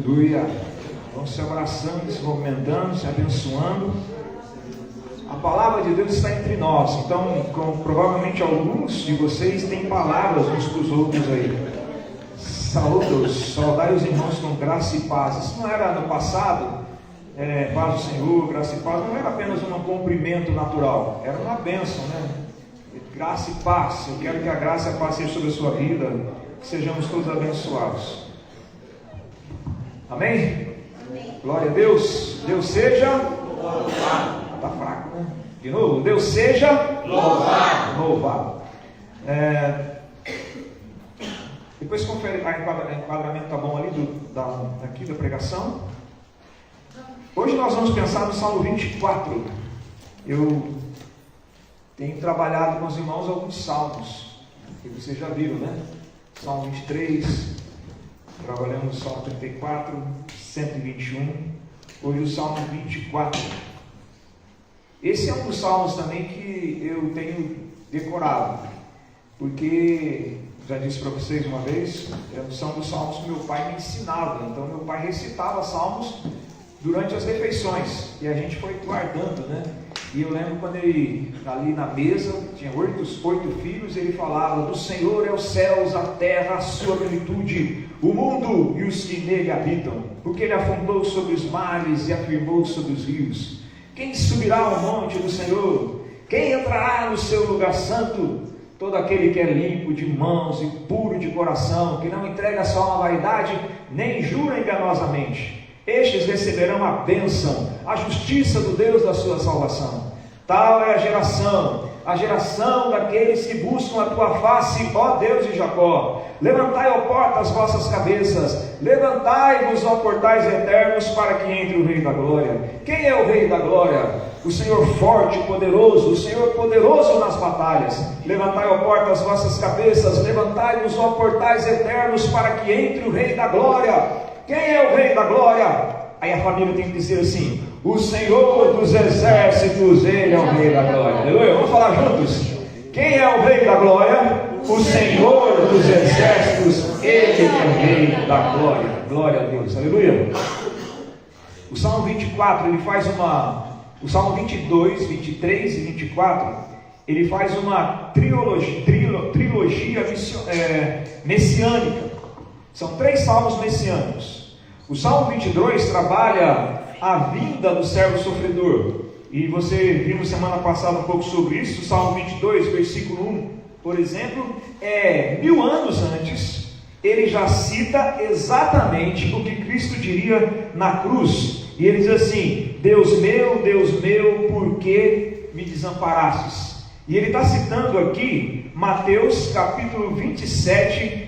Aleluia. Vamos se abraçando, se movimentando, se abençoando. A palavra de Deus está entre nós. Então, provavelmente alguns de vocês têm palavras uns para os outros aí. Saúdos, saudai os irmãos com graça e paz. Isso não era no passado, paz do Senhor, graça e paz, não era apenas um cumprimento natural, era uma bênção, né? Graça e paz. Eu quero que a graça e a paz sejam sobre a sua vida, que sejamos todos abençoados. Amém? Amém. Glória a Deus. Deus seja louvado. Está fraco, né? De novo, Deus seja louvado. Depois confere, o enquadramento está bom ali aqui da pregação. Hoje nós vamos pensar no Salmo 24. Eu tenho trabalhado com os irmãos alguns salmos, que vocês já viram, né? Salmo 23, trabalhamos o Salmo 34, 121, hoje o Salmo 24. Esse é um dos salmos também que eu tenho decorado, porque, já disse para vocês uma vez, são dos salmos que meu pai me ensinava. Então meu pai recitava salmos durante as refeições, e a gente foi guardando, né? E eu lembro quando ele, ali na mesa, tinha oito filhos, ele falava: do Senhor é os céus, a terra, a sua plenitude, o mundo e os que nele habitam, porque ele afundou sobre os mares e afirmou sobre os rios. Quem subirá ao monte do Senhor? Quem entrará no seu lugar santo? Todo aquele que é limpo de mãos e puro de coração, que não entrega a sua alma à vaidade, nem jura enganosamente. Estes receberão a bênção, a justiça do Deus da sua salvação. Tal é a geração daqueles que buscam a tua face, ó Deus de Jacó. Levantai, ó porta, as vossas cabeças, levantai-vos, ó portais eternos, para que entre o Rei da Glória. Quem é o Rei da Glória? O Senhor forte e poderoso, o Senhor poderoso nas batalhas. Levantai, ó porta, as vossas cabeças, levantai-vos, ó portais eternos, para que entre o Rei da Glória. Quem é o Rei da Glória? Aí a família tem que dizer assim: o Senhor dos exércitos, Ele é o Rei da Glória. Aleluia. Vamos falar juntos? Quem é o Rei da Glória? O Senhor dos exércitos, Ele é o Rei da Glória. Glória a Deus. Aleluia. O Salmo 24, ele faz o Salmo 22, 23 e 24, ele faz uma trilogia messiânica. São 3 salmos messiânicos. O Salmo 22 trabalha a vinda do servo sofredor. E você viu semana passada um pouco sobre isso. O Salmo 22, versículo 1, por exemplo, 1000 anos antes, ele já cita exatamente o que Cristo diria na cruz. E ele diz assim: Deus meu, por que me desamparastes? E ele está citando aqui Mateus capítulo 27,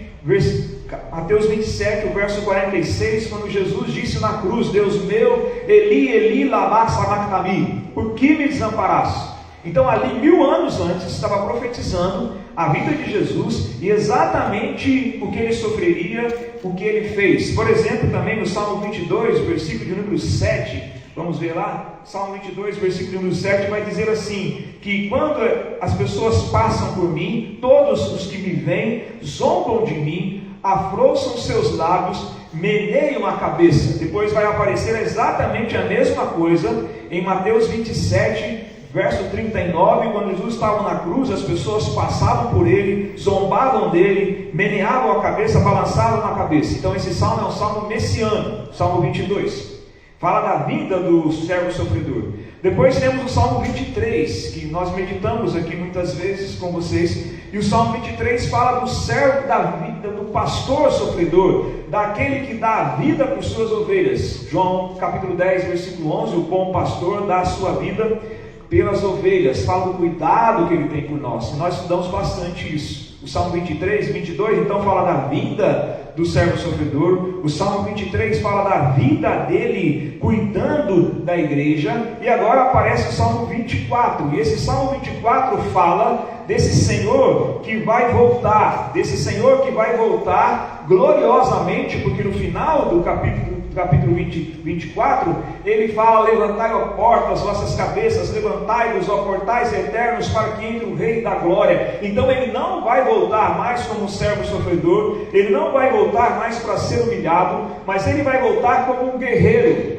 Mateus 27, o verso 46, quando Jesus disse na cruz: Deus meu, Eli, Eli, lama sabachthani, por que me desamparaste? Então ali 1000 anos antes estava profetizando a vinda de Jesus e exatamente o que ele sofreria, o que ele fez. Por exemplo, também no Salmo 22, versículo de número 7, vamos ver lá, Salmo 22, versículo de número 7, vai dizer assim, que quando as pessoas passam por mim, todos os que me veem zombam de mim, afrouxam seus lábios, meneiam a cabeça. Depois vai aparecer exatamente a mesma coisa em Mateus 27, verso 39, quando Jesus estava na cruz, as pessoas passavam por ele, zombavam dele, meneavam a cabeça, balançavam a cabeça. Então esse salmo é um salmo messiânico, Salmo 22. Fala da vinda do servo sofredor. Depois temos o Salmo 23, que nós meditamos aqui muitas vezes com vocês. E o Salmo 23 fala do servo da vida, do pastor sofredor, daquele que dá a vida por suas ovelhas. João capítulo 10, versículo 11, o bom pastor dá a sua vida pelas ovelhas. Fala do cuidado que ele tem por nós. Nós estudamos bastante isso. O Salmo 23 e 22 então fala da vinda do servo sofredor. O Salmo 23 fala da vida dele cuidando da igreja. E agora aparece o Salmo 24. E esse Salmo 24 fala desse Senhor que vai voltar. Desse Senhor que vai voltar gloriosamente, porque no final do capítulo 24, ele fala: levantai, ó portas, vossas cabeças, levantai-vos, ó portais eternos, para que entre o Rei da Glória. Então ele não vai voltar mais como um servo sofredor, ele não vai voltar mais para ser humilhado, mas ele vai voltar como um guerreiro.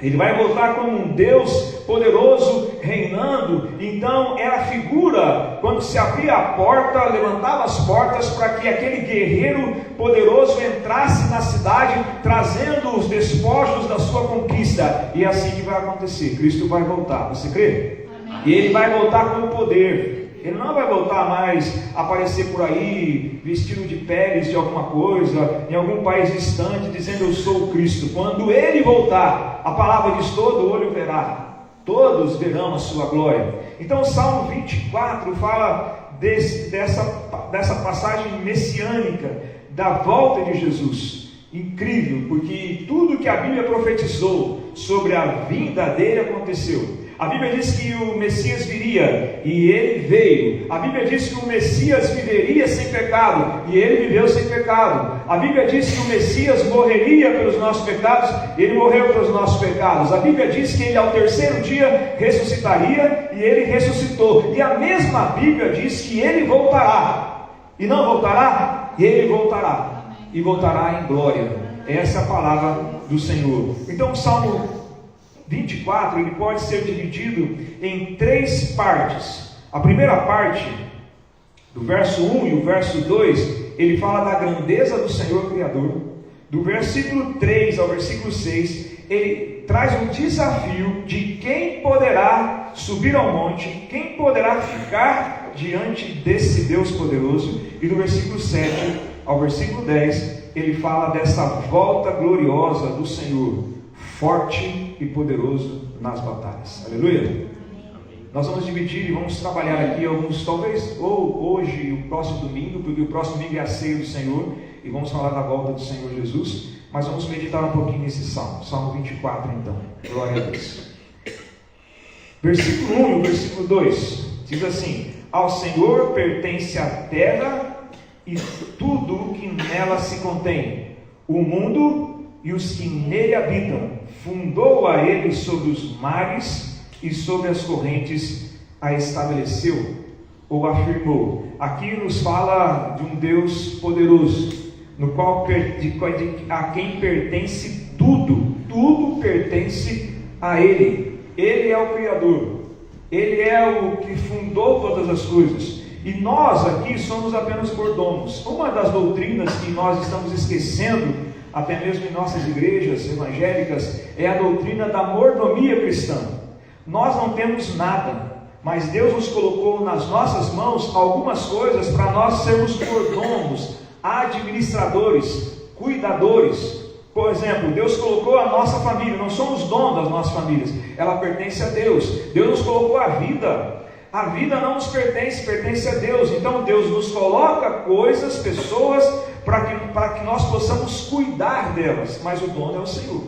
Ele vai voltar como um Deus poderoso reinando. Então era a figura, quando se abria a porta, levantava as portas para que aquele guerreiro poderoso entrasse na cidade, trazendo os despojos da sua conquista. E é assim que vai acontecer. Cristo vai voltar, você crê? Amém. E ele vai voltar com poder. Ele não vai voltar mais a aparecer por aí, vestido de peles de alguma coisa, em algum país distante, dizendo: eu sou o Cristo. Quando ele voltar, a palavra diz: todo olho verá, todos verão a sua glória. Então o Salmo 24 fala dessa passagem messiânica, da volta de Jesus. Incrível, porque tudo que a Bíblia profetizou sobre a vinda dele aconteceu. A Bíblia diz que o Messias viria, e ele veio. A Bíblia diz que o Messias viveria sem pecado, e ele viveu sem pecado. A Bíblia diz que o Messias morreria pelos nossos pecados, e ele morreu pelos nossos pecados. A Bíblia diz que ele ao terceiro dia ressuscitaria, e ele ressuscitou. E a mesma Bíblia diz que ele voltará. E não voltará? Ele voltará. E voltará em glória. Essa é a palavra do Senhor. Então o Salmo 24, ele pode ser dividido em 3 partes. A primeira parte, do verso 1 e o verso 2, ele fala da grandeza do Senhor Criador. Do versículo 3 ao versículo 6, ele traz um desafio de quem poderá subir ao monte, quem poderá ficar diante desse Deus poderoso. E do versículo 7 ao versículo 10, ele fala dessa volta gloriosa do Senhor, forte e poderoso nas batalhas. Aleluia. Nós vamos dividir e vamos trabalhar aqui alguns, talvez ou hoje e o próximo domingo, porque o próximo domingo é a ceia do Senhor, e vamos falar da volta do Senhor Jesus, mas vamos meditar um pouquinho nesse Salmo, Salmo 24 então. Glória a Deus. Versículo 1 e versículo 2 diz assim: ao Senhor pertence a terra e tudo o que nela se contém, o mundo e os que nele habitam. Fundou a ele sobre os mares e sobre as correntes a estabeleceu ou afirmou. Aqui nos fala de um Deus poderoso, no qual a quem pertence tudo. Tudo pertence a ele. Ele é o Criador. Ele é o que fundou todas as coisas. E nós aqui somos apenas mordomos. Uma das doutrinas que nós estamos esquecendo, até mesmo em nossas igrejas evangélicas, é a doutrina da mordomia cristã. Nós não temos nada, mas Deus nos colocou nas nossas mãos algumas coisas para nós sermos mordomos, administradores, cuidadores. Por exemplo, Deus colocou a nossa família, não somos donos das nossas famílias, ela pertence a Deus. Deus nos colocou a vida. A vida não nos pertence, pertence a Deus. Então Deus nos coloca coisas, pessoas, para que nós possamos cuidar delas, mas o dono é o Senhor.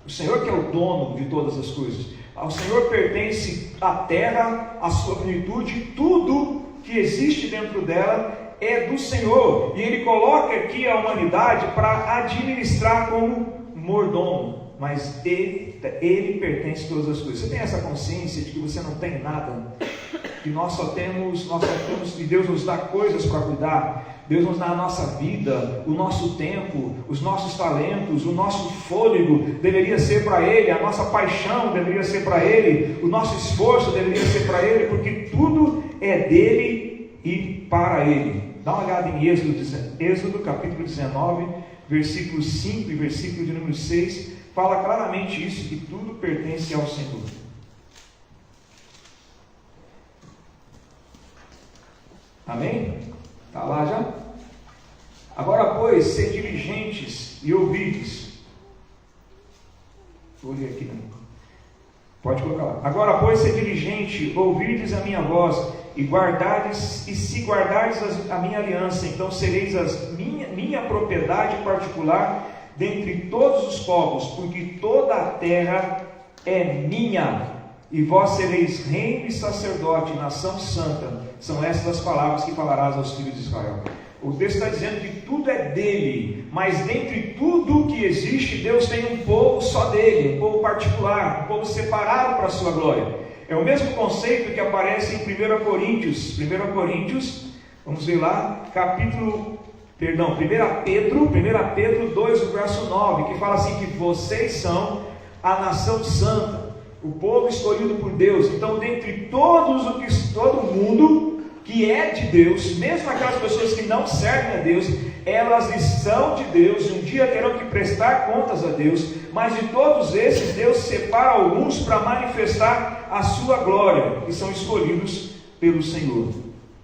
O Senhor que é o dono de todas as coisas. Ao Senhor pertence a terra, a sua plenitude, tudo que existe dentro dela é do Senhor. E Ele coloca aqui a humanidade para administrar como mordomo, mas Ele pertence a todas as coisas. Você tem essa consciência de que você não tem nada? Que nós só temos, e Deus nos dá coisas para cuidar. Deus nos dá a nossa vida, o nosso tempo, os nossos talentos, o nosso fôlego deveria ser para Ele, a nossa paixão deveria ser para Ele, o nosso esforço deveria ser para Ele, porque tudo é dele e para Ele. Dá uma olhada em Êxodo capítulo 19, versículo 5 e versículo de número 6, fala claramente isso, que tudo pertence ao Senhor. Amém? Está lá já? Agora, pois, sede diligentes e ouvides. Vou ler aqui também. Pode colocar lá. Agora, pois, sede diligente, ouvides a minha voz, e guardardes, e se guardardes a minha aliança, então sereis minha propriedade particular dentre todos os povos, porque toda a terra é minha, e vós sereis reino e sacerdote, nação santa. São essas as palavras que falarás aos filhos de Israel. O texto está dizendo que tudo é dele, mas dentre tudo que existe, Deus tem um povo só dele, um povo particular, um povo separado para a sua glória. É o mesmo conceito que aparece em 1 Coríntios, vamos ver lá, 1 Pedro 2, verso 9, que fala assim, que vocês são a nação santa, o povo escolhido por Deus. Então, dentre todo mundo que é de Deus, mesmo aquelas pessoas que não servem a Deus, elas são de Deus, e um dia terão que prestar contas a Deus, mas de todos esses, Deus separa alguns para manifestar a sua glória, que são escolhidos pelo Senhor.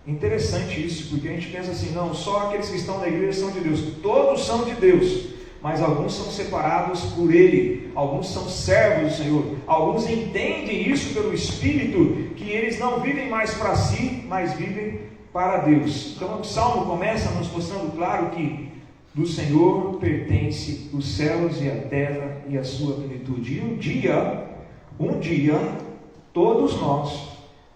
Interessante isso, porque a gente pensa assim, não, só aqueles que estão na igreja são de Deus. Todos são de Deus, mas alguns são separados por Ele, alguns são servos do Senhor, alguns entendem isso pelo Espírito, que eles não vivem mais para si, mas vivem para Deus. Então o Salmo começa nos mostrando claro que do Senhor pertence os céus e a terra e a sua plenitude. E um dia, todos nós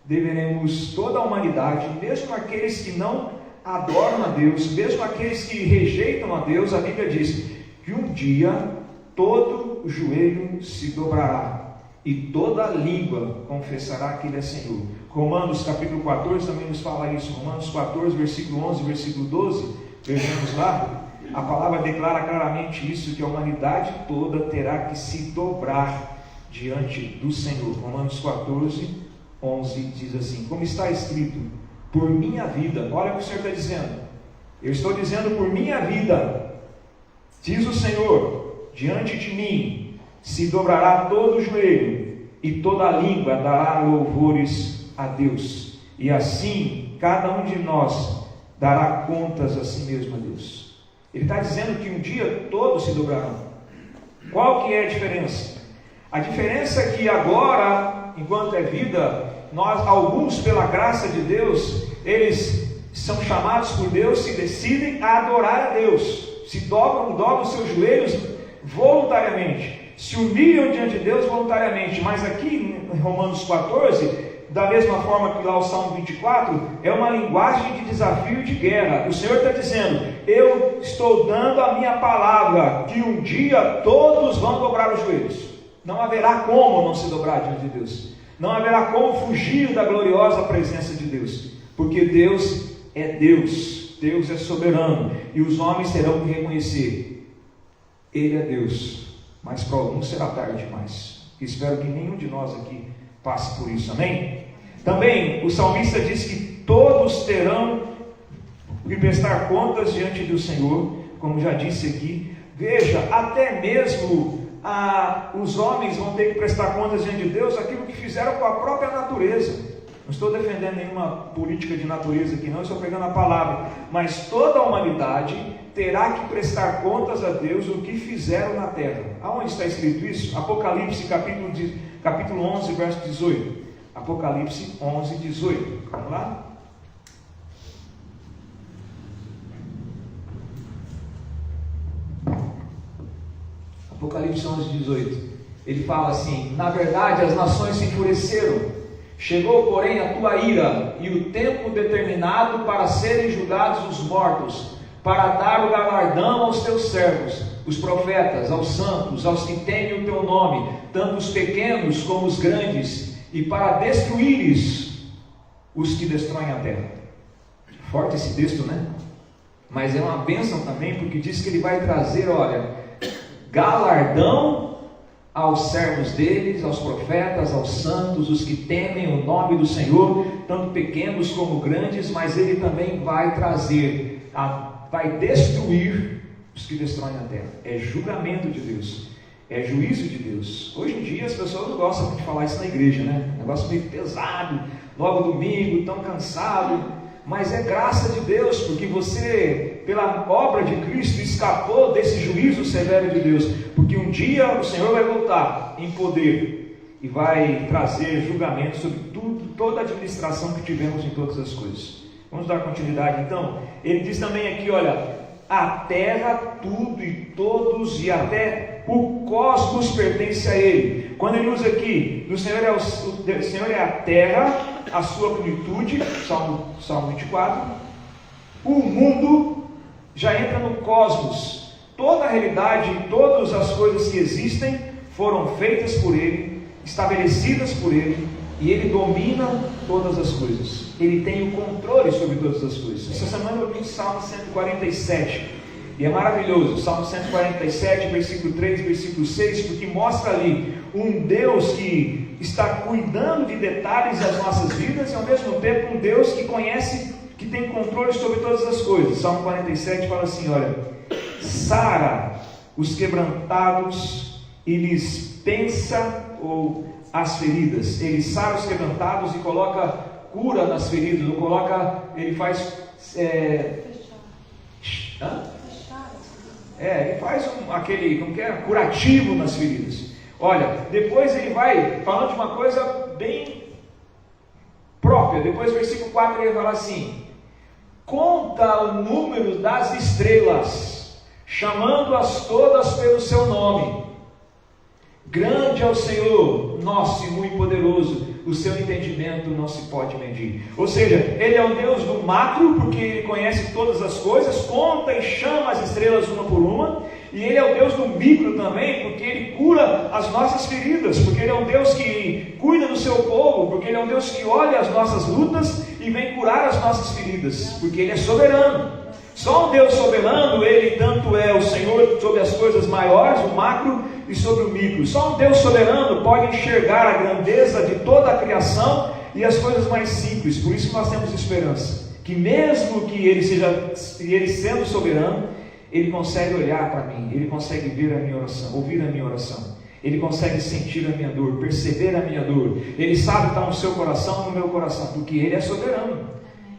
deveremos, toda a humanidade, mesmo aqueles que não adoram a Deus, mesmo aqueles que rejeitam a Deus, a Bíblia diz que um dia todo joelho se dobrará e toda língua confessará que Ele é Senhor. Romanos capítulo 14 também nos fala isso. Romanos 14, versículo 11, versículo 12, vejamos lá, a palavra declara claramente isso, que a humanidade toda terá que se dobrar diante do Senhor. Romanos 14, 11 diz assim, como está escrito, por minha vida, olha o que o Senhor está dizendo, eu estou dizendo por minha vida, diz o Senhor, diante de mim se dobrará todo o joelho e toda a língua dará louvores a Deus, e assim cada um de nós dará contas a si mesmo a Deus. Ele está dizendo que um dia todos se dobrarão. Qual que é a diferença? A diferença é que agora, enquanto é vida, nós, alguns pela graça de Deus, eles são chamados por Deus, se decidem a adorar a Deus, se dobram seus joelhos voluntariamente, se humilham diante de Deus voluntariamente. Mas aqui em Romanos 14, da mesma forma que lá o Salmo 24, é uma linguagem de desafio e de guerra. O Senhor está dizendo, eu estou dando a minha palavra, que um dia todos vão dobrar os joelhos. Não haverá como não se dobrar diante de Deus. Não haverá como fugir da gloriosa presença de Deus. Porque Deus é Deus. Deus é soberano. E os homens terão que reconhecer, Ele é Deus. Mas para alguns será tarde demais. Espero que nenhum de nós aqui passe por isso, amém? Também o salmista diz que todos terão que prestar contas diante do Senhor, como já disse aqui. Veja, até mesmo os homens vão ter que prestar contas diante de Deus aquilo que fizeram com a própria natureza. Não estou defendendo nenhuma política de natureza aqui, não, estou pegando a palavra. Mas toda a humanidade terá que prestar contas a Deus o que fizeram na terra. Aonde está escrito isso? Apocalipse capítulo 11, verso 18. Apocalipse 11, 18. Vamos lá? Apocalipse 11, 18. Ele fala assim: na verdade as nações se enfureceram, chegou porém a tua ira e o tempo determinado para serem julgados os mortos, para dar o galardão aos teus servos, os profetas, aos santos, aos que temem o teu nome, tanto os pequenos como os grandes, e para destruíres os que destroem a terra. Forte esse texto, né? Mas é uma bênção também, porque diz que ele vai trazer, olha, galardão aos servos deles, aos profetas, aos santos, os que temem o nome do Senhor, tanto pequenos como grandes, mas ele também vai trazer, vai destruir os que destroem a terra. É julgamento de Deus, é juízo de Deus. Hoje em dia as pessoas não gostam de falar isso na igreja, né? Negócio meio pesado, logo domingo, tão cansado. Mas é graça de Deus, porque você, pela obra de Cristo, escapou desse juízo severo de Deus. Porque um dia o Senhor vai voltar em poder e vai trazer julgamento sobre tudo, toda a administração que tivemos em todas as coisas. Vamos dar continuidade então. Ele diz também aqui, olha, a terra, tudo e todos, e até o cosmos pertence a Ele. Quando ele usa aqui, o Senhor é a terra, a sua plenitude, Salmo 24, O mundo já entra no cosmos. Toda a realidade, todas as coisas que existem foram feitas por Ele, estabelecidas por Ele, e Ele domina todas as coisas. Ele tem o controle sobre todas as coisas. Essa semana eu li o Salmo 147, e é maravilhoso. Salmo 147, versículo 3, versículo 6, porque mostra ali um Deus que está cuidando de detalhes das nossas vidas, e ao mesmo tempo um Deus que conhece, que tem controle sobre todas as coisas. Salmo 47 fala assim, olha: sara os quebrantados e lhes pensa as feridas. Ele sara os quebrantados e coloca cura nas feridas, ou coloca, ele faz ele faz aquele, como que é? Curativo nas feridas. Olha, depois ele vai falando de uma coisa bem própria. Depois, versículo 4, ele fala assim: conta o número das estrelas, chamando-as todas pelo seu nome. Grande é o Senhor, nosso e muito poderoso, o seu entendimento não se pode medir. Ou seja, Ele é o Deus do macro, porque Ele conhece todas as coisas, conta e chama as estrelas uma por uma. E Ele é o Deus do micro também, porque Ele cura as nossas feridas, porque Ele é um Deus que cuida do seu povo, porque Ele é um Deus que olha as nossas lutas e vem curar as nossas feridas, porque Ele é soberano. Só um Deus soberano, Ele tanto é o Senhor sobre as coisas maiores, o macro, e sobre o micro. Só um Deus soberano pode enxergar a grandeza de toda a criação e as coisas mais simples. Por isso que nós temos esperança, que mesmo que Ele sendo soberano, Ele consegue olhar para mim, Ele consegue ver a minha oração, ouvir a minha oração, Ele consegue sentir a minha dor, perceber a minha dor. Ele sabe estar no seu coração, no meu coração, porque Ele é soberano.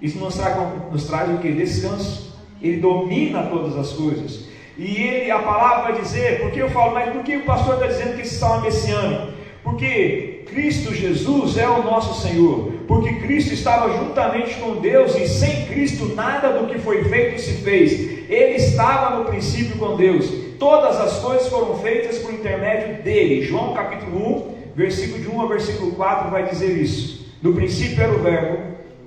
Isso nos traz o que? Descanso. Ele domina todas as coisas. E a palavra vai dizer, porque eu falo, mas por que o pastor está dizendo que esse salmo é messiânico? Porque Cristo Jesus é o nosso Senhor, porque Cristo estava juntamente com Deus, e sem Cristo nada do que foi feito se fez. Ele estava no princípio com Deus, todas as coisas foram feitas por intermédio dele. João capítulo 1, versículo de 1 ao versículo 4 vai dizer isso. No princípio era o verbo,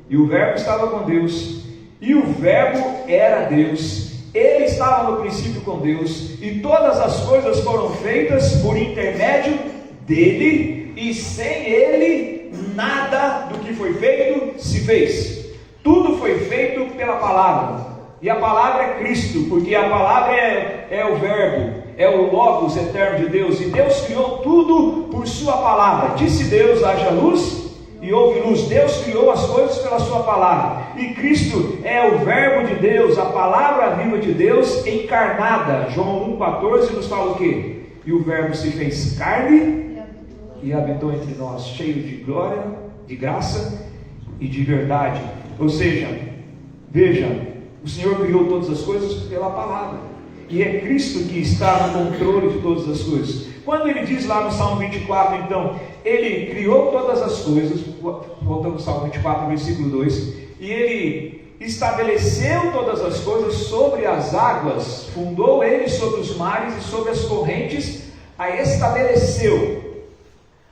e o verbo estava com Deus, e o verbo era Deus. Ele estava no princípio com Deus, e todas as coisas foram feitas por intermédio dele, e sem ele nada do que foi feito se fez. Tudo foi feito pela palavra, e a palavra é Cristo, porque a palavra é o verbo, é o Logos eterno de Deus, e Deus criou tudo por sua palavra. Disse Deus: haja luz, e houve luz. Deus criou as coisas pela sua palavra, e Cristo é o verbo de Deus, a palavra viva de Deus encarnada. João 1,14 nos fala o quê? E o verbo se fez carne e habitou entre nós, cheio de glória, de graça e de verdade. Ou seja, veja, o Senhor criou todas as coisas pela palavra, e é Cristo que está no controle de todas as coisas. Quando ele diz lá no Salmo 24, então, Ele criou todas as coisas, voltando ao Salmo 24, versículo 2, e Ele estabeleceu todas as coisas sobre as águas, fundou Ele sobre os mares e sobre as correntes, a estabeleceu.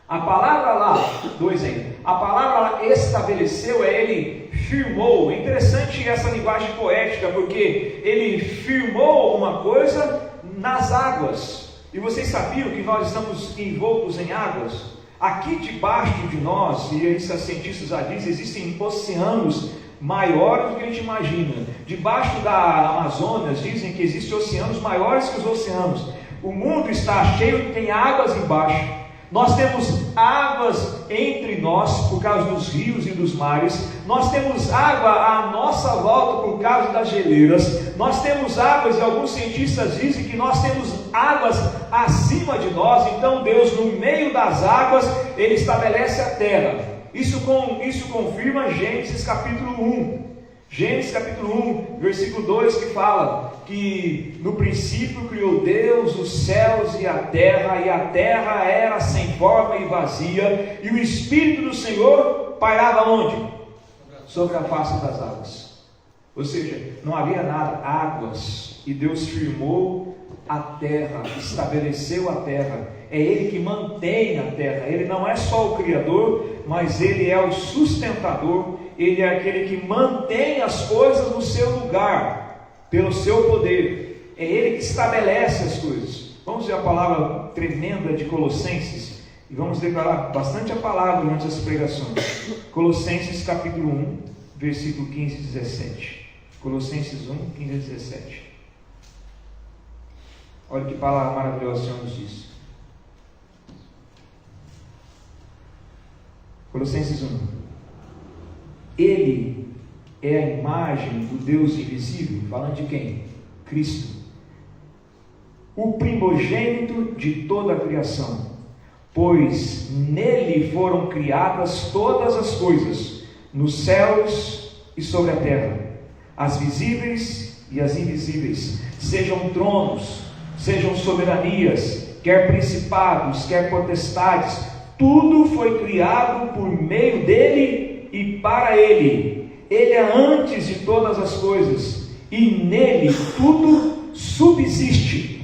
A palavra lá, 2 ainda, a palavra lá estabeleceu, Ele firmou. É interessante essa linguagem poética, porque Ele firmou alguma coisa nas águas. E vocês sabiam que nós estamos envoltos em águas? Aqui debaixo de nós, e esses cientistas já dizem, existem oceanos maiores do que a gente imagina. Debaixo da Amazônia dizem que existem oceanos maiores que os oceanos. O mundo está cheio, tem águas embaixo. Nós temos águas entre nós por causa dos rios e dos mares. Nós temos água à nossa volta por causa das geleiras. Nós temos águas, e alguns cientistas dizem que nós temos águas acima de nós. Então Deus, no meio das águas, Ele estabelece a terra. Isso confirma Gênesis capítulo 1. Gênesis capítulo 1, versículo 2, que fala que no princípio criou Deus os céus e a terra era sem forma e vazia, e o Espírito do Senhor pairava onde? Sobre a face das águas. Ou seja, não havia nada, águas, e Deus firmou a terra, estabeleceu a terra. É Ele que mantém a terra. Ele não é só o Criador, mas Ele é o sustentador, Ele é aquele que mantém as coisas no seu lugar, pelo seu poder. É Ele que estabelece as coisas. Vamos ver a palavra tremenda de Colossenses, e vamos declarar bastante a palavra durante as pregações. Colossenses capítulo 1, versículo 15 e 17. Colossenses 1, 15 e 17. Olha que palavra maravilhosa o Senhor nos diz. Colossenses 1. Ele é a imagem do Deus invisível, falando de quem? Cristo. O primogênito de toda a criação, pois nele foram criadas todas as coisas, nos céus e sobre a terra, as visíveis e as invisíveis, sejam tronos, sejam soberanias, quer principados, quer potestades, tudo foi criado por meio dele e para ele. Ele é antes de todas as coisas, e nele tudo subsiste.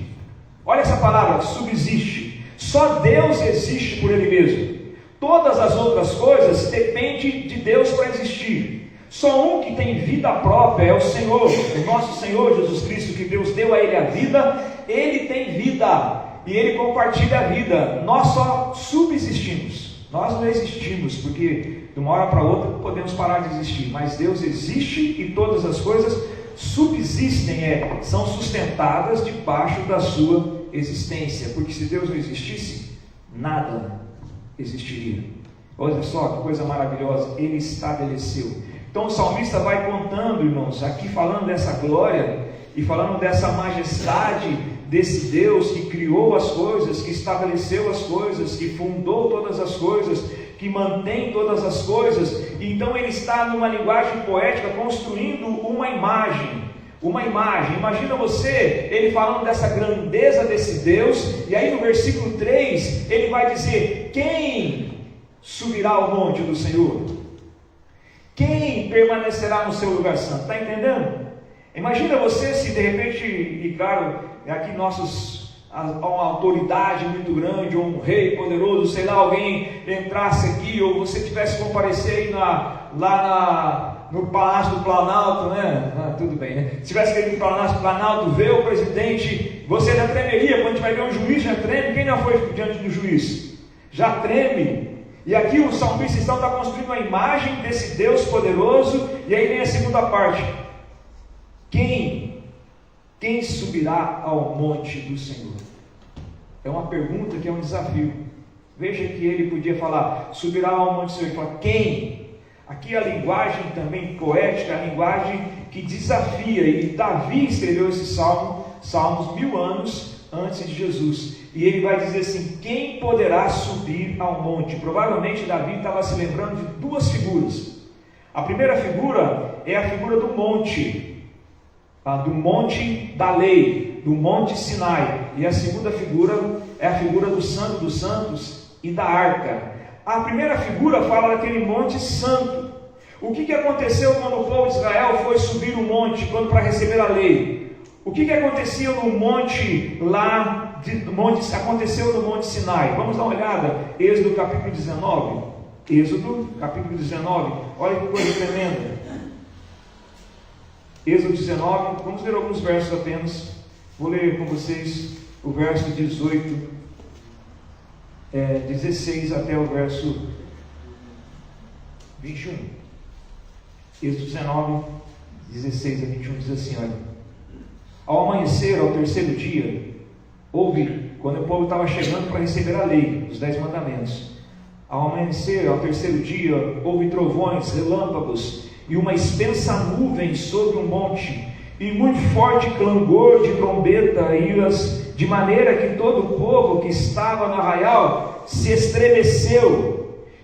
Olha essa palavra, subsiste. Só Deus existe por ele mesmo. Todas as outras coisas dependem de Deus para existir. Só um que tem vida própria é o Senhor, o nosso Senhor Jesus Cristo, que Deus deu a ele a vida. Ele tem vida e ele compartilha a vida. Nós só subsistimos, nós não existimos, porque de uma hora para outra podemos parar de existir, mas Deus existe e todas as coisas subsistem, são sustentadas debaixo da sua existência, porque se Deus não existisse, nada existiria. Olha só que coisa maravilhosa, ele estabeleceu. Então o salmista vai contando, irmãos, aqui falando dessa glória e falando dessa majestade desse Deus que criou as coisas, que estabeleceu as coisas, que fundou todas as coisas, que mantém todas as coisas. Então ele está numa linguagem poética construindo uma imagem. Imagina você, ele falando dessa grandeza desse Deus, e aí no versículo 3 ele vai dizer: quem subirá ao monte do Senhor? Quem permanecerá no seu lugar santo? Está entendendo? Imagina você se de repente, e claro, aqui uma autoridade muito grande, ou um rei poderoso, sei lá, alguém entrasse aqui, ou você tivesse que comparecer aí no Palácio do Planalto, né? Tudo bem, né? Se tivesse que ir no Palácio do Planalto ver o presidente, você já tremeria. Quando vai ver um juiz, já treme. Quem já foi diante do juiz? Já treme. E aqui o salmista está construindo a imagem desse Deus poderoso, e aí vem a segunda parte: quem subirá ao monte do Senhor? É uma pergunta que é um desafio. Veja que ele podia falar, subirá ao monte do Senhor, ele fala, quem? Aqui a linguagem também poética, a linguagem que desafia, e Davi escreveu esse salmos 1000 anos antes de Jesus, e ele vai dizer assim: quem poderá subir ao monte? Provavelmente Davi estava se lembrando de duas figuras. A primeira figura é a figura do monte da lei, do monte Sinai, e a segunda figura é a figura do Santo dos Santos e da arca. A primeira figura fala daquele monte santo. O que aconteceu quando o povo de Israel foi subir o monte, para receber a lei? O que acontecia no monte aconteceu no monte Sinai? Vamos dar uma olhada, Êxodo capítulo 19. Êxodo capítulo 19, olha que coisa tremenda. Êxodo 19, vamos ler alguns versos apenas. Vou ler com vocês o verso 16 até o verso 21. Êxodo 19, 16 a 21 diz assim, olha: ao amanhecer, ao terceiro dia, quando o povo estava chegando para receber a lei, os 10 mandamentos, ao amanhecer, ao terceiro dia, houve trovões, relâmpagos, e uma extensa nuvem sobre o monte, e muito forte clangor de trombeta, de maneira que todo o povo que estava no arraial se estremeceu.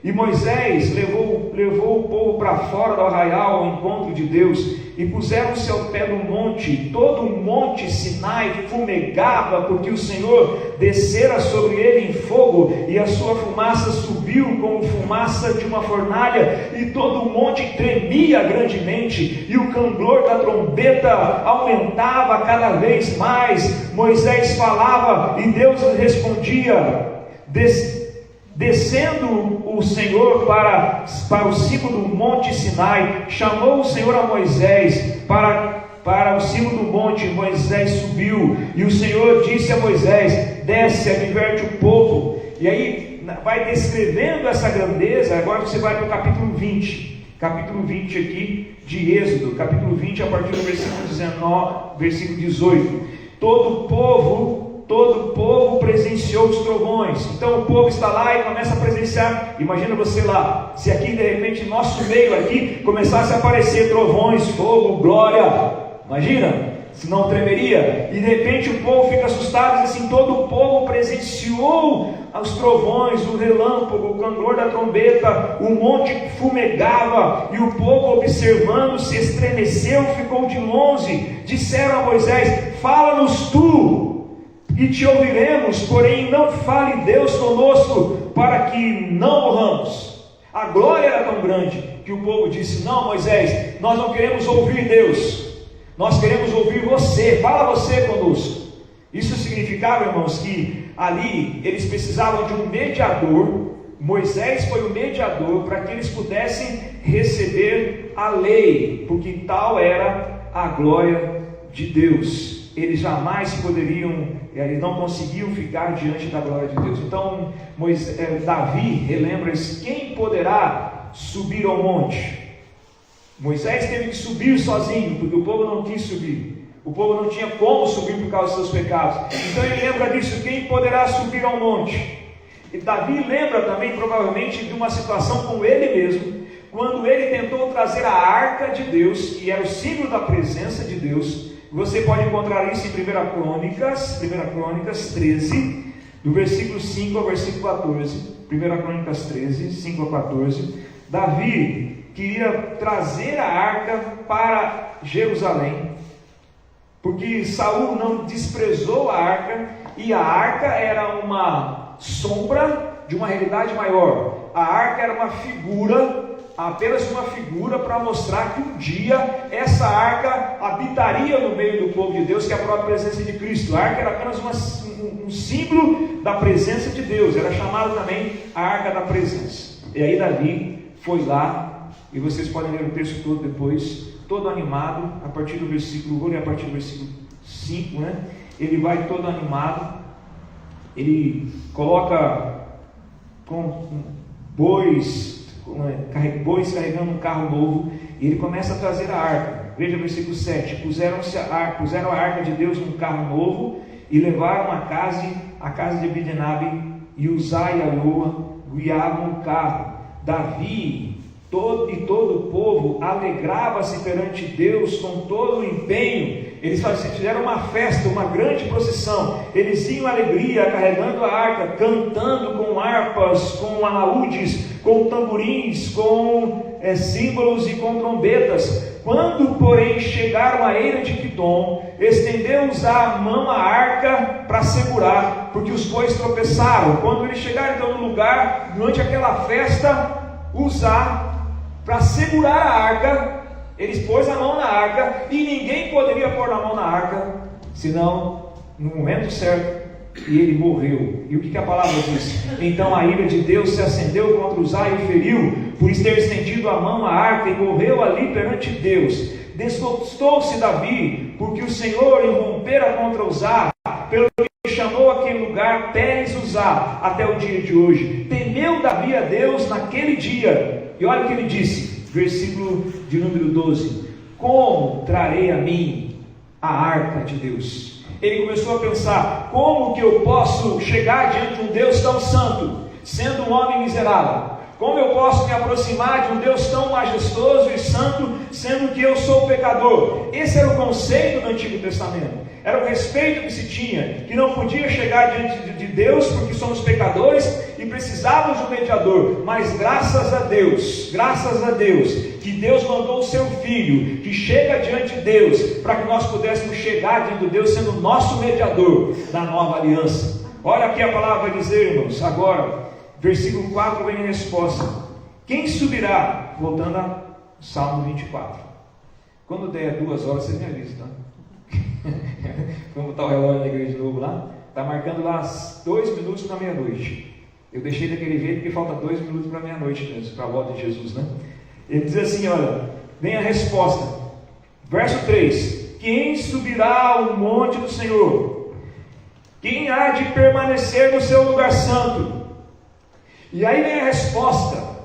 E Moisés levou o povo para fora do arraial ao encontro de Deus, e puseram-se ao pé do monte. Todo o monte Sinai fumegava, porque o Senhor descera sobre ele em fogo, e a sua fumaça subiu como fumaça de uma fornalha, e todo o monte tremia grandemente, e o clangor da trombeta aumentava cada vez mais. Moisés falava e Deus lhe respondia: Descendo o Senhor para o cimo do monte Sinai, chamou o Senhor a Moisés para o cimo do monte. Moisés subiu, e o Senhor disse a Moisés: desce, adverte o povo. E aí vai descrevendo essa grandeza. Agora você vai para o capítulo 20 aqui de Êxodo, capítulo 20, a partir do versículo 19, versículo 18. Todo o povo presenciou os trovões. Então o povo está lá e começa a presenciar. Imagina você lá, se aqui de repente nosso meio aqui começasse a aparecer trovões, fogo, glória, imagina, se não tremeria. E de repente o povo fica assustado, e assim, todo o povo presenciou os trovões, o relâmpago, o clamor da trombeta, o monte fumegava, e o povo observando se estremeceu, ficou de longe. Disseram a Moisés: fala-nos tu e te ouviremos, porém não fale Deus conosco, para que não morramos. A glória era tão grande que o povo disse: não, Moisés, nós não queremos ouvir Deus, nós queremos ouvir você, fala você conosco. Isso significava, irmãos, que ali eles precisavam de um mediador. Moisés foi o mediador para que eles pudessem receber a lei, porque tal era a glória de Deus. Eles jamais poderiam, eles não conseguiam ficar diante da glória de Deus. Então Davi relembra-se: quem poderá subir ao monte? Moisés teve que subir sozinho, porque o povo não quis subir. O povo não tinha como subir por causa dos seus pecados. Então ele lembra disso: quem poderá subir ao monte? E Davi lembra também, provavelmente, de uma situação com ele mesmo, quando ele tentou trazer a arca de Deus, que era o símbolo da presença de Deus. Você pode encontrar isso em 1 Crônicas 13, do versículo 5 ao versículo 14. 1 Crônicas 13, 5 a 14. Davi queria trazer a arca para Jerusalém, porque Saul não desprezou a arca, e a arca era uma sombra de uma realidade maior. A arca era uma figura, apenas uma figura, para mostrar que um dia essa arca habitaria no meio do povo de Deus, que é a própria presença de Cristo. A arca era apenas um símbolo da presença de Deus, era chamada também a arca da presença. E aí Davi foi lá, e vocês podem ler o texto todo depois, todo animado, a partir do versículo 5, né? Ele vai todo animado, ele coloca com bois carregando um carro novo, e ele começa a trazer a arca. Veja o versículo 7: puseram a arca de Deus num carro novo, e levaram a casa de Abinadab, e Uzai e Aioa guiavam o carro. Davi e todo o povo alegrava-se perante Deus com todo o empenho. Eles fizeram uma festa, uma grande procissão. Eles iam alegria, carregando a arca, cantando com harpas, com alaúdes, com tamborins, com símbolos e com trombetas. Quando, porém, chegaram à eira de Quidom, estendeu-os a mão a arca para segurar, porque os bois tropeçaram. Quando eles chegaram então no lugar, durante aquela festa, para segurar a arca, eles pôs a mão na arca, e ninguém poderia pôr a mão na arca, senão no momento certo, e ele morreu. E o que a palavra diz? Então a ira de Deus se acendeu contra Uzai e o feriu, por ter estendido a mão à arca, e morreu ali perante Deus. Desgostou-se Davi, porque o Senhor irrompera contra Uzai, pelo que chamou aquele lugar Pérez Uzá, até o dia de hoje. Temeu Davi a Deus naquele dia. E olha o que ele disse, versículo de número 12: como trarei a mim a arca de Deus? Ele começou a pensar: como que eu posso chegar diante de um Deus tão santo, sendo um homem miserável? Como eu posso me aproximar de um Deus tão majestoso e santo, sendo que eu sou pecador? Esse era o conceito do Antigo Testamento. Era o respeito que se tinha, que não podia chegar diante de Deus, porque somos pecadores e precisávamos de um mediador. Mas graças a Deus, que Deus mandou o seu Filho, que chega diante de Deus, para que nós pudéssemos chegar diante de Deus, sendo o nosso mediador da nova aliança. Olha aqui a palavra vai dizer, irmãos, agora, versículo 4 vem a resposta: quem subirá? Voltando a Salmo 24. Quando der 2 horas, vocês me avisam, tá? Vamos botar o relógio na igreja de novo lá. Está marcando lá 2 minutos na meia-noite. Eu deixei daquele jeito porque falta 2 minutos para meia-noite mesmo, para a volta de Jesus, né? Ele diz assim, olha, vem a resposta. Verso 3: quem subirá ao monte do Senhor? Quem há de permanecer no seu lugar santo? E aí vem a resposta.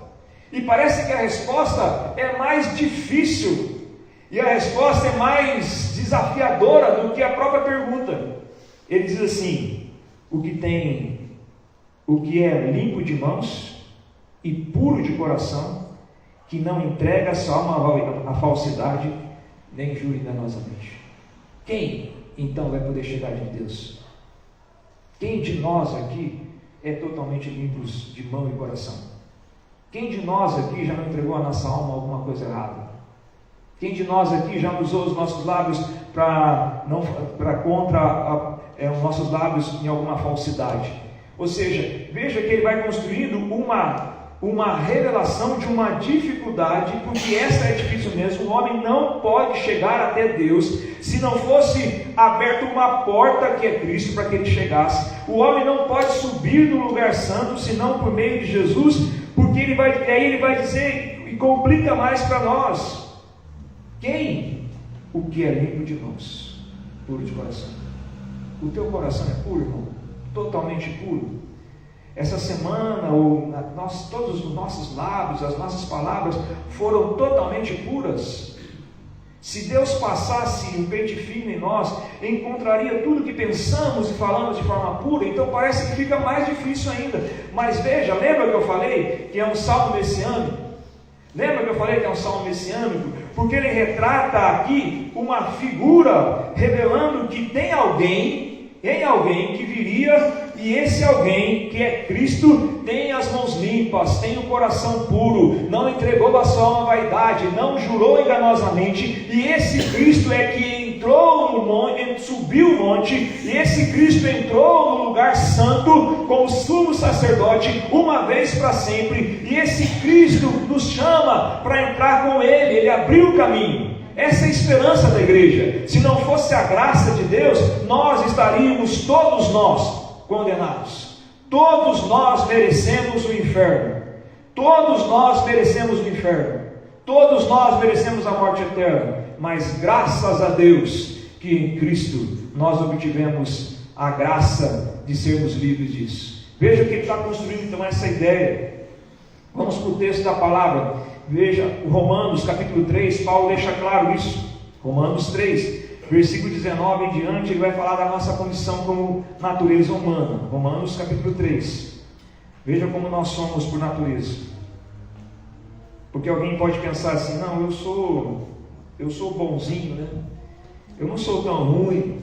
E parece que a resposta é mais difícil. E a resposta é mais desafiadora do que a própria pergunta. Ele diz assim: o que é limpo de mãos e puro de coração, que não entrega sua alma à falsidade, nem jura enganosamente. Quem então vai poder chegar de Deus? Quem de nós aqui é totalmente limpos de mão e coração? Quem de nós aqui já não entregou a nossa alma a alguma coisa errada? Quem de nós aqui já usou os nossos lábios contra os nossos lábios em alguma falsidade? Ou seja, veja que ele vai construindo uma revelação de uma dificuldade, porque essa é difícil mesmo. O homem não pode chegar até Deus se não fosse aberta uma porta que é Cristo para que ele chegasse. O homem não pode subir no lugar santo senão por meio de Jesus, porque aí ele vai dizer, e complica mais para nós: quem? O que é limpo de mãos, puro de coração. O teu coração é puro, irmão? Totalmente puro? Essa semana, todos os nossos lábios, as nossas palavras foram totalmente puras? Se Deus passasse um pente fino em nós, encontraria tudo que pensamos e falamos de forma pura. Então parece que fica mais difícil ainda. Mas veja, lembra que eu falei que é um salmo messiânico? Lembra que eu falei que é um salmo messiânico? Porque ele retrata aqui uma figura revelando que tem alguém que viria, e esse alguém, que é Cristo, tem as mãos limpas, tem o coração puro, não entregou a sua alma à vaidade, não jurou enganosamente, e esse Cristo é que entrou no monte, subiu o monte, e esse Cristo entrou no lugar santo como sumo sacerdote, uma vez para sempre, e esse Cristo nos chama para entrar com ele abriu o caminho. Essa é a esperança da igreja. Se não fosse a graça de Deus, nós estaríamos, todos nós, condenados. Todos nós merecemos o inferno. Todos nós merecemos o inferno. Todos nós merecemos a morte eterna. Mas graças a Deus que em Cristo nós obtivemos a graça de sermos livres disso. Veja que ele está construindo então essa ideia. Vamos para o texto da palavra. Veja, Romanos capítulo 3, Paulo deixa claro isso. Romanos 3, versículo 19 em diante, ele vai falar da nossa condição como natureza humana. Romanos capítulo 3. Veja como nós somos por natureza. Porque alguém pode pensar assim: não, eu sou bonzinho, né? Eu não sou tão ruim.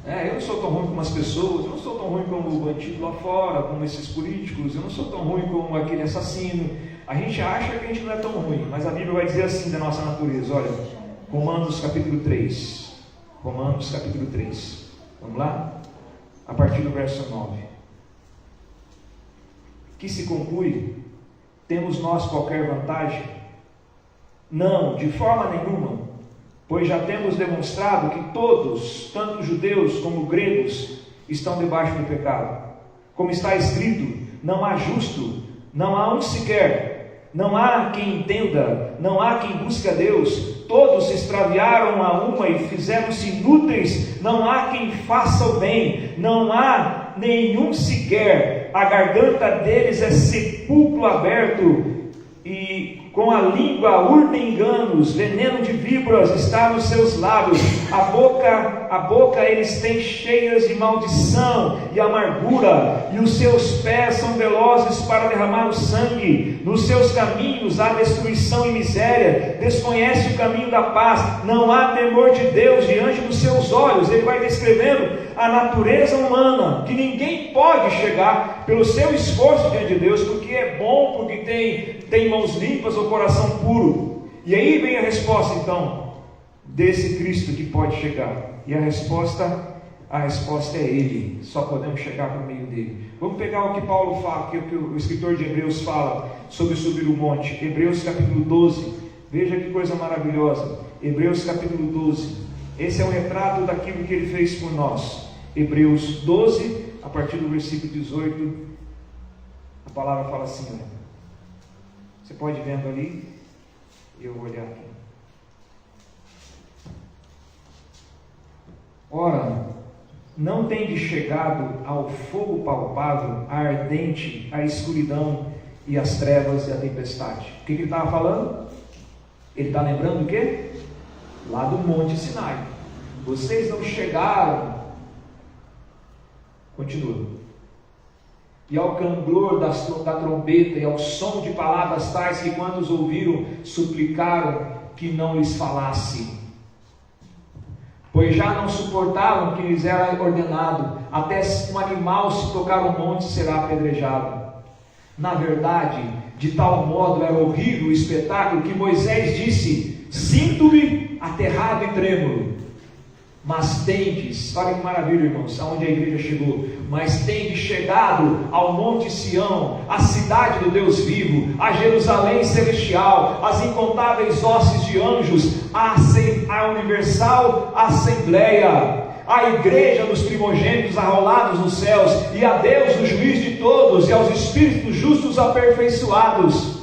Eu não sou tão ruim como as pessoas, eu não sou tão ruim como o bandido lá fora, como esses políticos, eu não sou tão ruim como aquele assassino. A gente acha que a gente não é tão ruim, mas a Bíblia vai dizer assim da nossa natureza. Olha, Romanos capítulo 3. Romanos capítulo 3. Vamos lá? A partir do verso 9. Que se conclui? Temos nós qualquer vantagem? Não, de forma nenhuma. Pois já temos demonstrado que todos, tanto judeus como gregos, estão debaixo do pecado. Como está escrito: não há justo, não há um sequer, não há quem entenda, não há quem busque a Deus. Todos se extraviaram a uma e fizeram-se inúteis, não há quem faça o bem, não há nenhum sequer. A garganta deles é sepulcro aberto, e com a língua urdem enganos, veneno de víboras está nos seus lábios. A boca eles têm cheias de maldição e amargura, e os seus pés são velozes para derramar o sangue. Nos seus caminhos há destruição e miséria, desconhece o caminho da paz, não há temor de Deus diante dos seus olhos. Ele vai descrevendo a natureza humana, que ninguém pode chegar pelo seu esforço diante de Deus, porque é bom, porque tem mãos limpas ou coração puro. E aí vem a resposta então desse Cristo que pode chegar, e a resposta é Ele. Só podemos chegar por meio dele. Vamos pegar o que Paulo fala, que o escritor de Hebreus fala sobre subir o monte. Hebreus capítulo 12, veja que coisa maravilhosa. Hebreus capítulo 12, esse é um retrato daquilo que ele fez por nós. Hebreus 12, a partir do versículo 18 A palavra fala assim, olha. Você pode ir vendo ali, e eu vou olhar aqui. Ora, não tem chegado ao fogo palpável, a ardente, a escuridão e as trevas e a tempestade. O que ele estava falando? Ele está lembrando o quê? Lá do Monte Sinai. Vocês não chegaram. Continua. E ao clamor da trombeta e ao som de palavras tais que quando os ouviram, suplicaram que não lhes falasse. Pois já não suportavam que lhes era ordenado, até um animal se tocar o monte será apedrejado. Na verdade, de tal modo era horrível o espetáculo que Moisés disse: sinto-me aterrado e trêmulo. Mas tendes, olha que maravilha, irmãos, aonde a igreja chegou, mas tendes chegado ao Monte Sião, a cidade do Deus vivo, a Jerusalém celestial, as incontáveis hostes de anjos, a universal assembleia, a igreja dos primogênitos arrolados nos céus, e a Deus, o juiz de todos, e aos espíritos justos aperfeiçoados,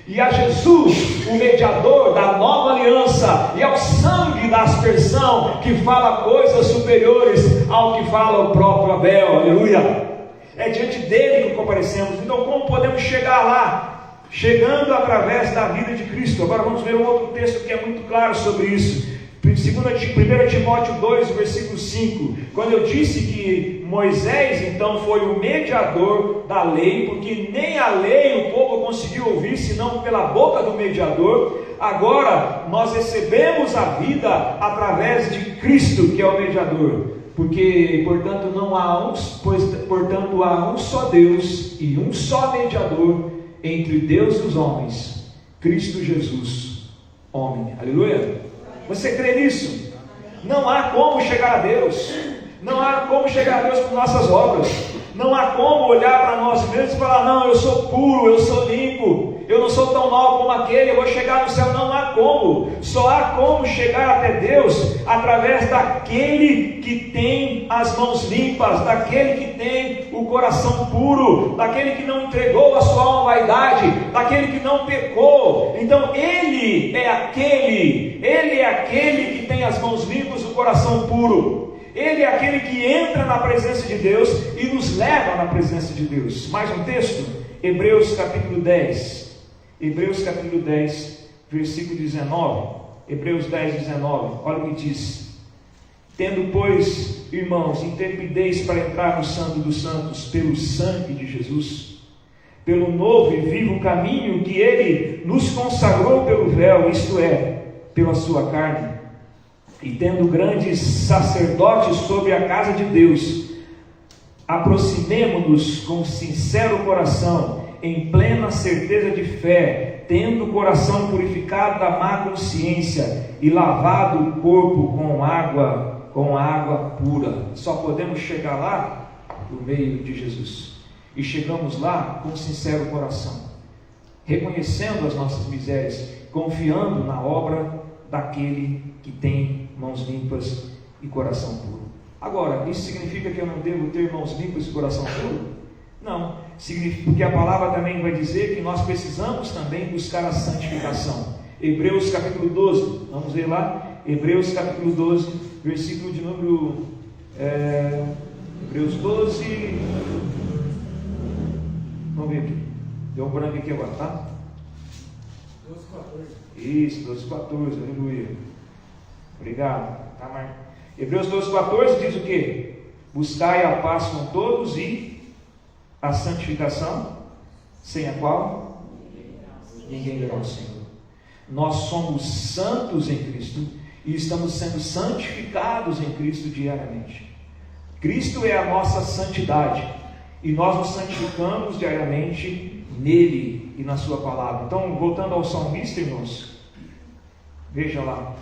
e a Jesus, o mediador da nova aliança, e ao sangue da aspersão, que fala coisas superiores ao que fala o próprio Abel, aleluia. É diante dele que comparecemos. Então como podemos chegar lá? Chegando através da vida de Cristo. Agora vamos ver um outro texto que é muito claro sobre isso. 1 Timóteo 2, versículo 5, quando eu disse que Moisés então foi o mediador da lei, porque nem a lei o povo conseguiu ouvir, senão pela boca do mediador. Agora nós recebemos a vida através de Cristo, que é o mediador, porque portanto há um só Deus e um só mediador entre Deus e os homens, Cristo Jesus, homem, aleluia. Você crê nisso? Não há como chegar a Deus. Não há como chegar a Deus com nossas obras. Não há como olhar para nós mesmos e falar: não, eu sou puro, eu sou limpo, eu não sou tão mau como aquele, eu vou chegar no céu. Não há como. Só há como chegar até Deus através daquele que tem as mãos limpas, daquele que tem o coração puro, daquele que não entregou a sua alma à vaidade, daquele que não pecou. Então Ele é aquele que tem as mãos limpas, o coração puro. Ele é aquele que entra na presença de Deus e nos leva na presença de Deus. Mais um texto, Hebreus capítulo 10. Hebreus capítulo 10, versículo 19. Hebreus 10, 19. Olha o que diz: tendo, pois, irmãos, intrepidez para entrar no Santo dos Santos pelo sangue de Jesus, pelo novo e vivo caminho que Ele nos consagrou pelo véu, isto é, pela sua carne, e tendo grandes sacerdotes sobre a casa de Deus, aproximemo-nos com sincero coração, em plena certeza de fé, tendo o coração purificado da má consciência e lavado o corpo com água pura. Só podemos chegar lá por meio de Jesus. E chegamos lá com sincero coração, reconhecendo as nossas misérias, confiando na obra daquele que tem mãos limpas e coração puro. Agora, isso significa que eu não devo ter mãos limpas e coração puro? Não, significa, porque a palavra também vai dizer que nós precisamos também buscar a santificação. Hebreus capítulo 12, vamos ver lá, Hebreus capítulo 12, versículo de número Hebreus 12, vamos ver aqui, deu um branco aqui agora, tá? 12, 14. Isso, 12, 14, aleluia. Obrigado. Tá, Hebreus 12, 14 diz o que? Buscai a paz com todos e a santificação, sem a qual ninguém verá o Senhor. Nós somos santos em Cristo e estamos sendo santificados em Cristo diariamente. Cristo é a nossa santidade e nós nos santificamos diariamente nele e na sua palavra. Então, voltando ao salmista, irmãos, veja lá.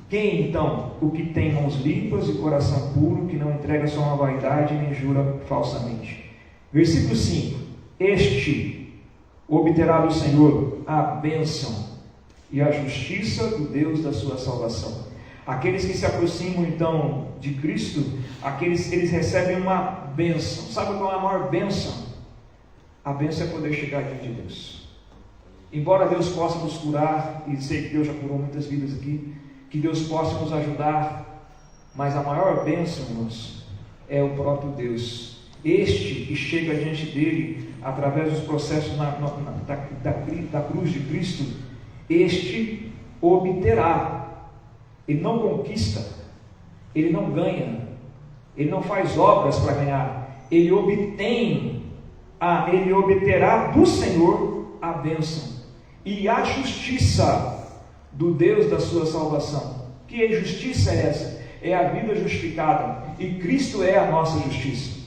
Quem então? O que tem mãos limpas e coração puro, que não entrega sua alma à vaidade nem jura falsamente. Versículo 5: este obterá do Senhor a bênção e a justiça do Deus da sua salvação. Aqueles que se aproximam então de Cristo, eles recebem uma bênção. Sabe qual é a maior bênção? A bênção é poder chegar diante de Deus. Embora Deus possa nos curar, e sei que Deus já curou muitas vidas aqui, que Deus possa nos ajudar, mas a maior bênção, irmãos, é o próprio Deus. Este que chega diante dele, através dos processos da cruz de Cristo, este obterá. Ele não conquista, ele não ganha, ele não faz obras para ganhar, ele obterá do Senhor a bênção e a justiça do Deus da sua salvação. Que justiça é essa? É a vida justificada, e Cristo é a nossa justiça.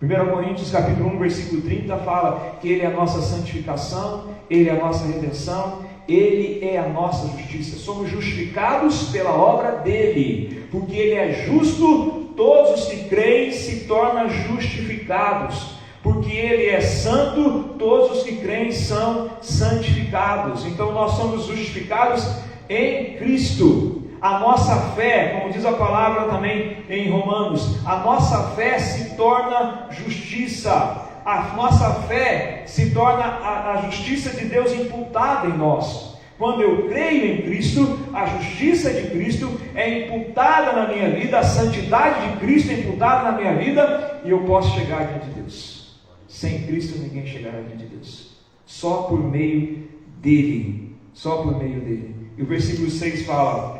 1 Coríntios capítulo 1, versículo 30 fala que Ele é a nossa santificação, Ele é a nossa redenção, Ele é a nossa justiça. Somos justificados pela obra dEle, porque Ele é justo, todos os que creem se tornam justificados. Porque Ele é santo, todos os que creem são santificados. Então nós somos justificados em Cristo. A nossa fé, como diz a palavra também em Romanos, a nossa fé se torna justiça. A nossa fé se torna a justiça de Deus imputada em nós. Quando eu creio em Cristo, a justiça de Cristo é imputada na minha vida, a santidade de Cristo é imputada na minha vida, e eu posso chegar diante de Deus. Sem Cristo ninguém chegará diante de Deus. Só por meio dele. Só por meio dele. E o versículo 6 fala: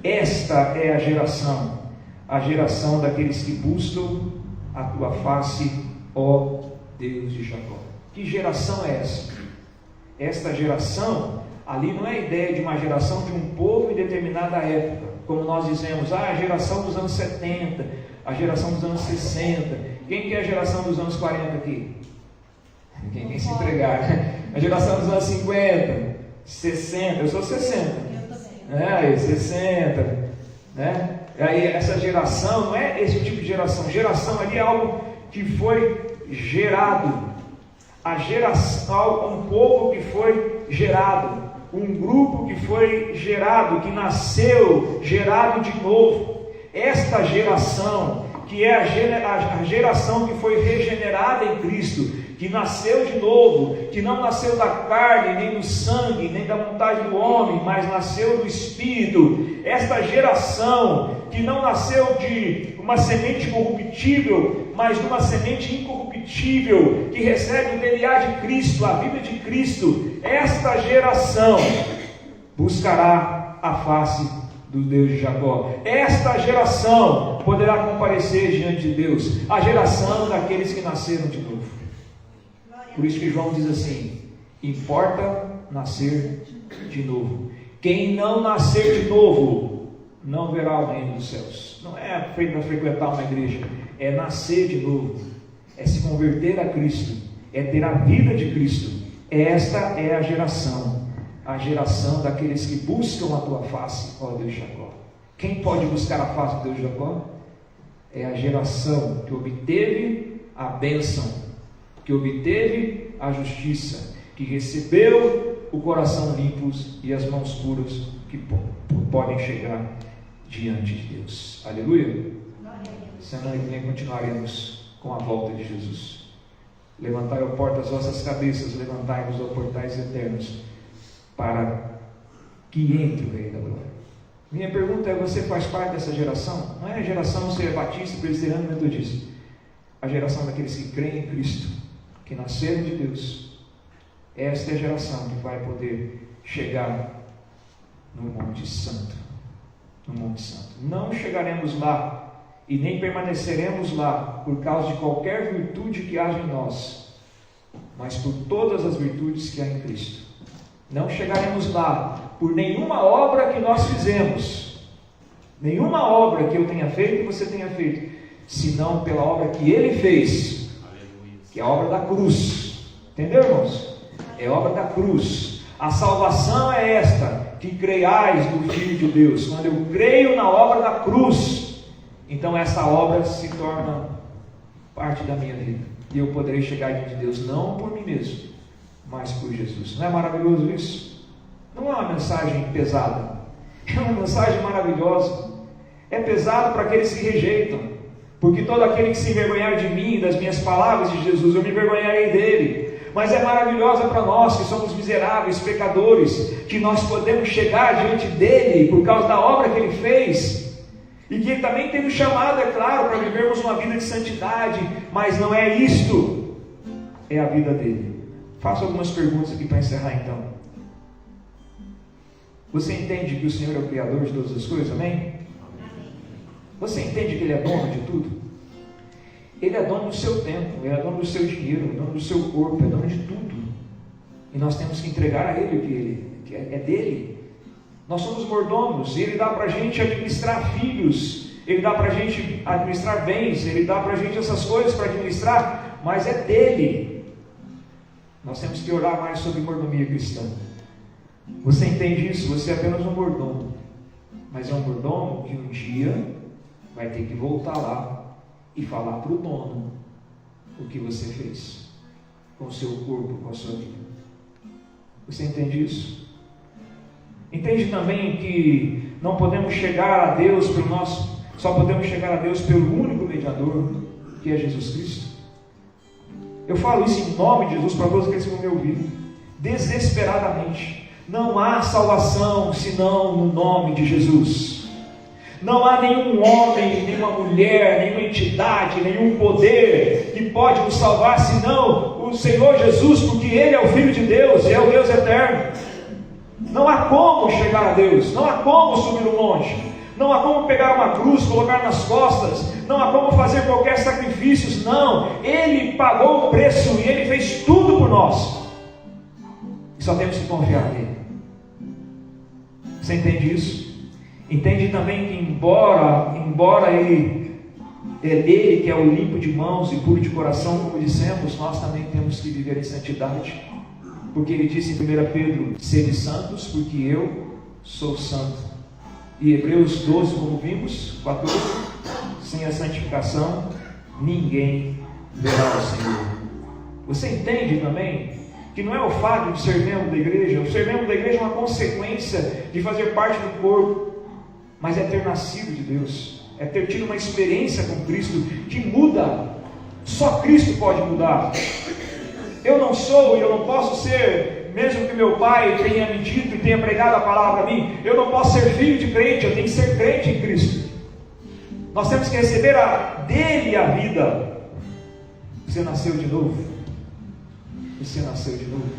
esta é a geração daqueles que buscam a tua face, ó Deus de Jacó. Que geração é essa? Esta geração, ali não é a ideia de uma geração de um povo em determinada época, como nós dizemos, a geração dos anos 70, a geração dos anos 60. Quem que é a geração dos anos 40 aqui? Quem se entregar? A geração dos anos 50, 60, eu sou 60. 60, né? Aí essa geração não é esse tipo de geração. Geração ali é algo que foi gerado. A geração, um povo que foi gerado, um grupo que foi gerado, que nasceu, gerado de novo. Esta geração, que é a geração que foi regenerada em Cristo, que nasceu de novo, que não nasceu da carne, nem do sangue, nem da vontade do homem, mas nasceu do Espírito. Esta geração que não nasceu de uma semente corruptível, mas de uma semente incorruptível, que recebe o DNA de Cristo, a vida de Cristo. Esta geração buscará a face do Deus de Jacó. Esta geração poderá comparecer diante de Deus, a geração daqueles que nasceram de novo. Por isso que João diz assim: importa nascer de novo. Quem não nascer de novo não verá o reino dos céus. Não é para frequentar uma igreja, é nascer de novo, é se converter a Cristo, é ter a vida de Cristo. Esta é a geração daqueles que buscam a tua face, ó Deus de Jacó. Quem pode buscar a face do Deus de Jacó? É a geração que obteve a bênção, que obteve a justiça, que recebeu o coração limpos e as mãos puras, que podem chegar diante de Deus. Aleluia. Semana que vem continuaremos com a volta de Jesus. Levantai, ó portas, as vossas cabeças, levantai-vos, ó portais eternos, para que entre o Rei da Glória. Minha pergunta é: você faz parte dessa geração? Não é a geração ser batista, presbiteriano, metodista. A geração daqueles que creem em Cristo, que nasceram de Deus. Esta é a geração que vai poder chegar no Monte Santo. No Monte Santo. Não chegaremos lá e nem permaneceremos lá por causa de qualquer virtude que haja em nós, mas por todas as virtudes que há em Cristo. Não chegaremos lá por nenhuma obra que nós fizemos, nenhuma obra que eu tenha feito e você tenha feito, senão pela obra que Ele fez, que é a obra da cruz. Entendeu, irmãos? É a obra da cruz. A salvação é esta, que creiais no Filho de Deus. Quando eu creio na obra da cruz, então essa obra se torna parte da minha vida, e eu poderei chegar diante de Deus, não por mim mesmo, mas por Jesus. Não é maravilhoso isso? Não é uma mensagem pesada, é uma mensagem maravilhosa. É pesado para aqueles que rejeitam, Porque todo aquele que se envergonhar de mim, das minhas palavras de Jesus, eu me envergonharei dele. Mas é maravilhosa para nós que somos miseráveis, pecadores, que nós podemos chegar diante dele por causa da obra que ele fez, e que ele também tem nos chamado, é claro, para vivermos uma vida de santidade, mas não é isto, é a vida dele. Faço algumas perguntas aqui para encerrar então. Você entende que o Senhor é o Criador de todas as coisas, amém? Você entende que Ele é dono de tudo? Ele é dono do seu tempo, Ele é dono do seu dinheiro, Ele é dono do seu corpo, é dono de tudo. E nós temos que entregar a Ele o que é dele. Nós somos mordomos, e Ele dá para a gente administrar filhos, Ele dá para a gente administrar bens, Ele dá para a gente essas coisas para administrar, mas é dele. Nós temos que orar mais sobre mordomia cristã. Você entende isso? Você é apenas um mordomo, mas é um mordomo que um dia vai ter que voltar lá e falar para o dono o que você fez com o seu corpo, com a sua vida. Você entende isso? Entende também que não podemos chegar a Deus só podemos chegar a Deus pelo único mediador, que é Jesus Cristo? Eu falo isso em nome de Jesus para todos aqueles que vão me ouvir, desesperadamente. Não há salvação senão no nome de Jesus. Não há nenhum homem, nenhuma mulher, nenhuma entidade, nenhum poder que pode nos salvar senão o Senhor Jesus, porque Ele é o Filho de Deus e é o Deus eterno. Não há como chegar a Deus, não há como subir um monte, não há como pegar uma cruz, colocar nas costas, não há como fazer qualquer sacrifício, não. Ele pagou o preço e Ele fez tudo por nós. E só temos que confiar nele. Você entende isso? Entende também que embora Ele que é o limpo de mãos e puro de coração, como dissemos, nós também temos que viver em santidade. Porque Ele disse em 1 Pedro, sede santos, porque eu sou santo. E Hebreus 12, como vimos, 14, sem a santificação, ninguém verá o Senhor. Você entende também que não é o fato de ser membro da igreja, o ser membro da igreja é uma consequência de fazer parte do corpo, mas é ter nascido de Deus, é ter tido uma experiência com Cristo que muda. Só Cristo pode mudar. Eu não sou e eu não posso ser, mesmo que meu pai tenha me dito e tenha pregado a palavra a mim, eu não posso ser filho de crente, eu tenho que ser crente em Cristo. Nós temos que receber dele a vida. Você nasceu de novo. Você nasceu de novo.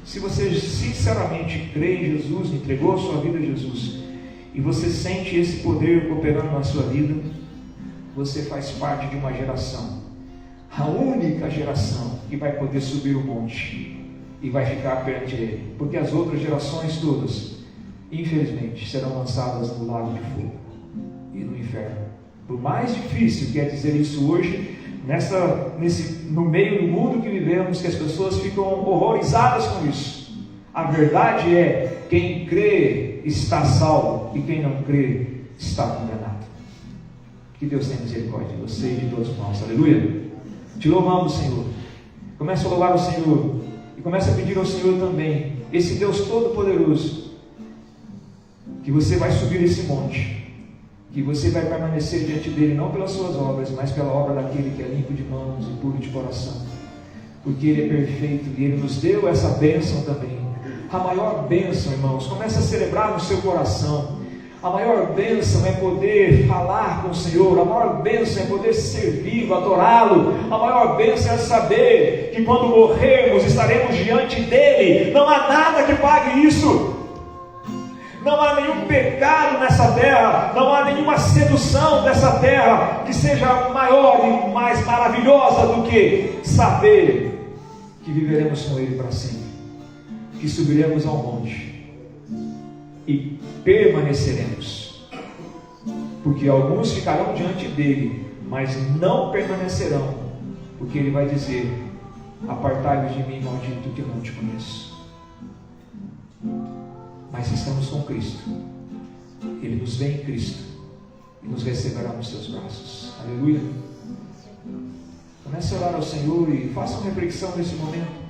Se você sinceramente crê em Jesus, entregou a sua vida a Jesus, e você sente esse poder operando na sua vida, você faz parte de uma geração, a única geração que vai poder subir o monte e vai ficar perante Ele, porque as outras gerações todas, infelizmente, serão lançadas no lago de fogo e no inferno. Por mais difícil que é dizer isso hoje, no meio do mundo que vivemos, que as pessoas ficam horrorizadas com isso. A verdade é, quem crê está salvo, e quem não crê está condenado. Que Deus tenha misericórdia de você e de todos nós. Aleluia. Te louvamos, Senhor. Começa a louvar o Senhor, e começa a pedir ao Senhor também, esse Deus todo-poderoso, que você vai subir esse monte, que você vai permanecer diante dele, não pelas suas obras, mas pela obra daquele que é limpo de mãos e puro de coração, porque Ele é perfeito, e Ele nos deu essa bênção também. A maior bênção, irmãos, começa a celebrar no seu coração. A maior bênção é poder falar com o Senhor, a maior bênção é poder servi-lo, adorá-lo, a maior bênção é saber que quando morrermos estaremos diante dele. Não há nada que pague isso. Não há nenhum pecado nessa terra, não há nenhuma sedução dessa terra que seja maior e mais maravilhosa do que saber que viveremos com Ele para sempre, que subiremos ao monte e permaneceremos, porque alguns ficarão diante dele, mas não permanecerão, porque Ele vai dizer: apartai-vos de mim, maldito, que eu não te conheço. Mas estamos com Cristo, Ele nos vê em Cristo e nos receberá nos seus braços. Aleluia. Comece a orar ao Senhor e faça uma reflexão nesse momento.